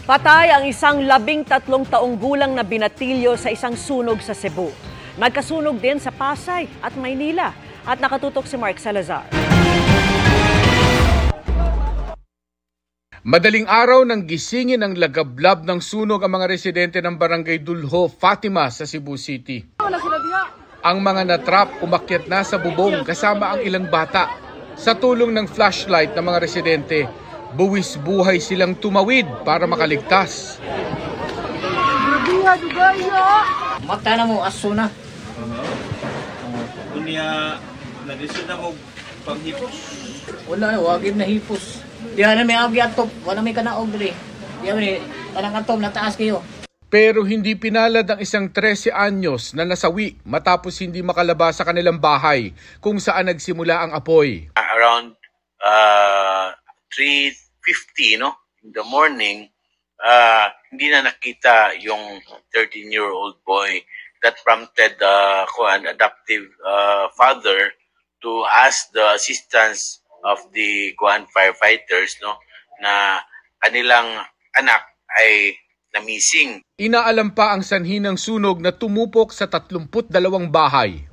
Patay ang isang 13 taong gulang na binatilyo sa isang sunog sa Cebu. Nagkasunog din sa Pasay at Maynila. At nakatutok si Mark Salazar. Madaling araw nang gisingin ang lagablab ng sunog ang mga residente ng Barangay Dulho, Fatima sa Cebu City. Ang mga natrap umakyat na sa bubong kasama ang ilang bata. Sa tulong ng flashlight ng mga residente, buwis buhay silang tumawid para makaligtas. Mata na mo, aso na. Kunya, nalisod na mo panghipos? Wala, wagin na hipos. Di na may agi atop, wala may kanaog dali. Di na may kanang atop, nataas kayo. Pero hindi pinalad ang isang 13 anyos na nasawi matapos hindi makalabas sa kanilang bahay kung saan nagsimula ang apoy. Around 3:50 in the morning, hindi na nakita yung 13-year-old boy. That prompted the adoptive father to ask the assistance of the firefighters na kanilang anak ay na-missing. Inaalam pa ang sanhi ng sunog na tumupok sa 32 bahay.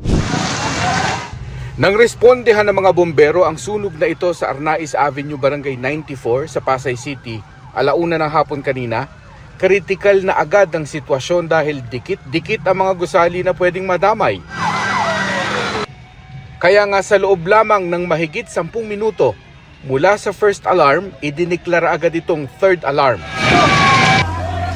Nang respondehan ng mga bombero ang sunog na ito sa Arnaiz Avenue, Barangay 94 sa Pasay City, 1:00 ng hapon kanina, kritikal na agad ang sitwasyon dahil dikit-dikit ang mga gusali na pwedeng madamay. Kaya nga sa loob lamang ng mahigit 10 minuto, mula sa first alarm, idiniklara agad itong third alarm.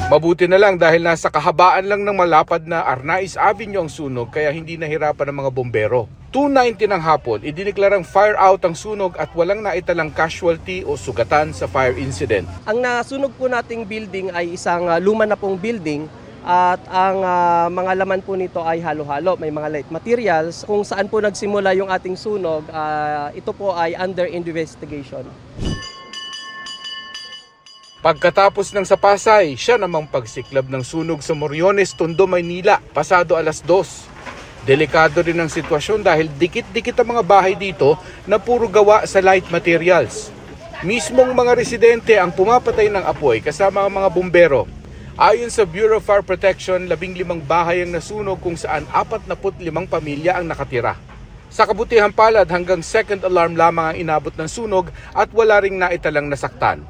Mabuti na lang dahil nasa kahabaan lang ng malapad na Arnaiz Avenue ang sunog kaya hindi nahirapan ng mga bombero. 2:90 ng hapon, idiniklarang fire out ang sunog at walang naitalang casualty o sugatan sa fire incident. Ang nasunog po nating building ay isang luma na pong building at ang mga laman po nito ay halo-halo. May mga light materials. Kung saan po nagsimula yung ating sunog, ito po ay under investigation. Pagkatapos ng sa Pasay, siya namang pagsiklab ng sunog sa Moriones, Tondo, Maynila, pasado 2:00. Delikado rin ang sitwasyon dahil dikit-dikit ang mga bahay dito na puro gawa sa light materials. Mismong mga residente ang pumapatay ng apoy kasama ang mga bumbero. Ayon sa Bureau of Fire Protection, 15 bahay ang nasunog kung saan 45 pamilya ang nakatira. Sa kabutihang palad hanggang second alarm lamang ang inabot ng sunog at wala ring naitalang nasaktan.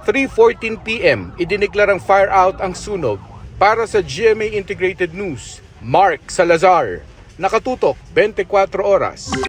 3:14 PM, idiniklarang fire out ang sunog. Para sa GMA Integrated News, Mark Salazar. Nakatutok 24 oras.